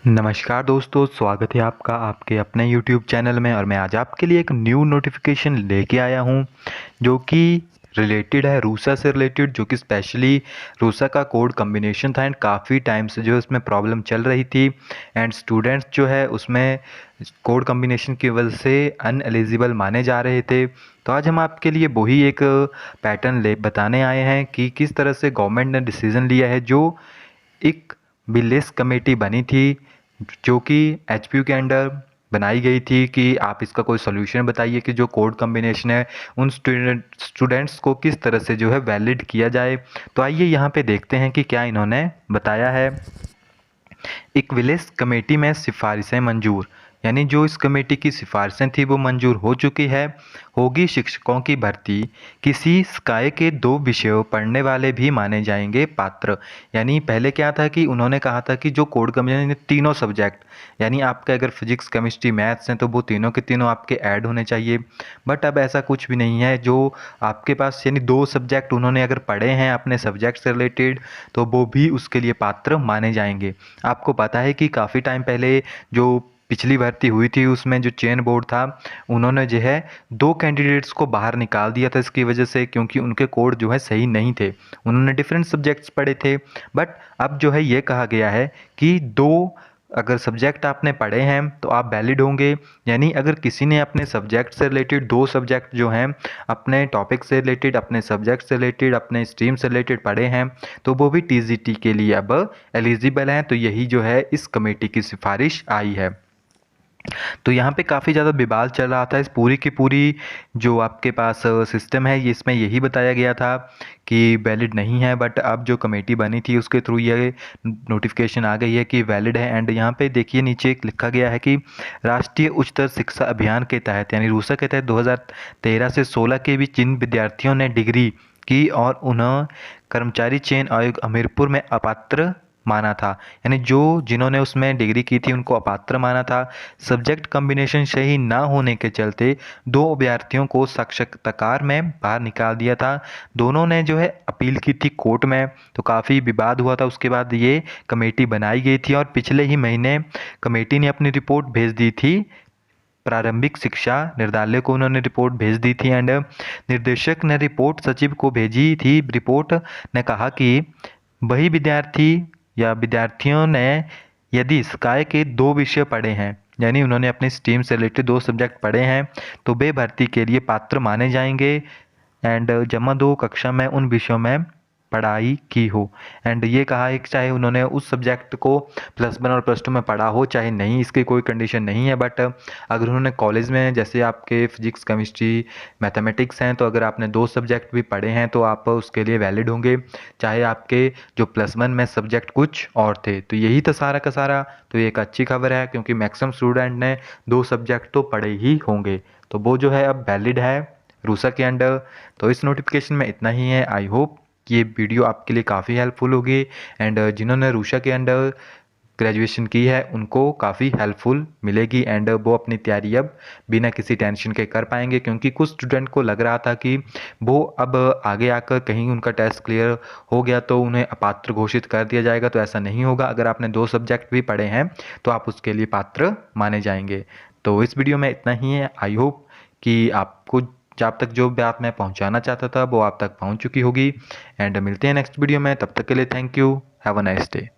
नमस्कार दोस्तों, स्वागत है आपका आपके अपने YouTube चैनल में। और मैं आज आपके लिए एक न्यू नोटिफिकेशन लेके आया हूँ जो कि रिलेटेड है रूसा से रिलेटेड, जो कि स्पेशली रूसा का कोड कम्बिनेशन था एंड काफ़ी टाइम से जो है उसमें प्रॉब्लम चल रही थी एंड स्टूडेंट्स जो है उसमें कोड कम्बिनेशन की वजह से अनएलिजिबल माने जा रहे थे। तो आज हम आपके लिए वही एक पैटर्न ले बताने आए हैं कि किस तरह से गवर्नमेंट ने डिसीज़न लिया है। जो एक विलेज कमेटी बनी थी जो कि एचपीयू के अंडर बनाई गई थी कि आप इसका कोई सोल्यूशन बताइए कि जो कोड कम्बिनेशन है उन स्टूडेंट्स को किस तरह से जो है वैलिड किया जाए। तो आइए यहाँ पे देखते हैं कि क्या इन्होंने बताया है। एक विलेज कमेटी में सिफारिशें मंजूर, यानी जो इस कमेटी की सिफारिशें थी वो मंजूर हो चुकी है। होगी शिक्षकों की भर्ती, किसी स्काई के 2 विषयों पढ़ने वाले भी माने जाएंगे पात्र। यानी पहले क्या था कि उन्होंने कहा था कि जो कोड कम्बिनेशन तीनों सब्जेक्ट, यानी आपके अगर फिजिक्स केमिस्ट्री मैथ्स हैं तो वो तीनों के तीनों आपके ऐड होने चाहिए। बट अब ऐसा कुछ भी नहीं है। जो आपके पास यानी 2 सब्जेक्ट उन्होंने अगर पढ़े हैं अपने सब्जेक्ट से रिलेटेड तो वो भी उसके लिए पात्र माने जाएंगे। आपको पता है कि काफ़ी टाइम पहले जो पिछली भर्ती हुई थी उसमें जो चयन बोर्ड था उन्होंने जो है 2 कैंडिडेट्स को बाहर निकाल दिया था इसकी वजह से, क्योंकि उनके कोड जो है सही नहीं थे, उन्होंने डिफरेंट सब्जेक्ट्स पढ़े थे। बट अब जो है ये कहा गया है कि 2 अगर सब्जेक्ट आपने पढ़े हैं तो आप वैलिड होंगे। यानी अगर किसी ने अपने सब्जेक्ट से रिलेटेड 2 सब्जेक्ट जो हैं अपने टॉपिक से रिलेटेड, अपने सब्जेक्ट से रिलेटेड, अपने स्ट्रीम से रिलेटेड पढ़े हैं तो वो भी टीजीटी के लिए अब एलिजिबल हैं। तो यही जो है इस कमेटी की सिफारिश आई है। तो यहाँ पे काफ़ी ज़्यादा विवाद चल रहा था। इस पूरी की पूरी जो आपके पास सिस्टम है ये इसमें यही बताया गया था कि वैलिड नहीं है। बट अब जो कमेटी बनी थी उसके थ्रू ये नोटिफिकेशन आ गई है कि वैलिड है। एंड यहाँ पे देखिए नीचे एक लिखा गया है कि राष्ट्रीय उच्चतर शिक्षा अभियान के तहत यानी रूसा के तहत 2013 से 16 के बीच जिन विद्यार्थियों ने डिग्री की और उन्हें कर्मचारी चयन आयोग हमीरपुर में अपात्र माना था, यानी जो जिन्होंने उसमें डिग्री की थी उनको अपात्र माना था। सब्जेक्ट कॉम्बिनेशन सही ना होने के चलते 2 अभ्यर्थियों को साक्षात्कार में बाहर निकाल दिया था। दोनों ने जो है अपील की थी कोर्ट में, तो काफ़ी विवाद हुआ था। उसके बाद ये कमेटी बनाई गई थी और पिछले ही महीने कमेटी ने अपनी रिपोर्ट भेज दी थी। प्रारंभिक शिक्षा निर्देशालय को उन्होंने रिपोर्ट भेज दी थी एंड निर्देशक ने रिपोर्ट सचिव को भेजी थी। रिपोर्ट ने कहा कि वही विद्यार्थी या विद्यार्थियों ने यदि स्काई के 2 विषय पढ़े हैं, यानी उन्होंने अपनी स्ट्रीम से रिलेटेड 2 सब्जेक्ट पढ़े हैं तो वे भर्ती के लिए पात्र माने जाएंगे एंड जमा 2 कक्षा में उन विषयों में पढ़ाई की हो। एंड ये कहा है कि चाहे उन्होंने उस सब्जेक्ट को +1 और +2 में पढ़ा हो चाहे नहीं, इसकी कोई कंडीशन नहीं है। बट अगर उन्होंने कॉलेज में जैसे आपके फिजिक्स केमिस्ट्री मैथमेटिक्स हैं तो अगर आपने 2 सब्जेक्ट भी पढ़े हैं तो आप उसके लिए वैलिड होंगे, चाहे आपके जो +1 में सब्जेक्ट कुछ और थे। तो यही था सारा का सारा। तो ये एक अच्छी खबर है क्योंकि मैक्सिमम स्टूडेंट ने 2 सब्जेक्ट तो पढ़े ही होंगे, तो वो जो है अब वैलिड है रूसा के अंडर। तो इस नोटिफिकेशन में इतना ही है। आई होप ये वीडियो आपके लिए काफ़ी हेल्पफुल होगी एंड जिन्होंने रूसा के अंडर ग्रेजुएशन की है उनको काफ़ी हेल्पफुल मिलेगी एंड वो अपनी तैयारी अब बिना किसी टेंशन के कर पाएंगे। क्योंकि कुछ स्टूडेंट को लग रहा था कि वो अब आगे आकर कहीं उनका टेस्ट क्लियर हो गया तो उन्हें अपात्र घोषित कर दिया जाएगा, तो ऐसा नहीं होगा। अगर आपने 2 सब्जेक्ट भी पढ़े हैं तो आप उसके लिए पात्र माने जाएंगे। तो इस वीडियो में इतना ही है। आई होप कि आपको जब तक जो बात मैं पहुंचाना चाहता था वो आप तक पहुंच चुकी होगी एंड मिलते हैं नेक्स्ट वीडियो में। तब तक के लिए thank you, have a nice day.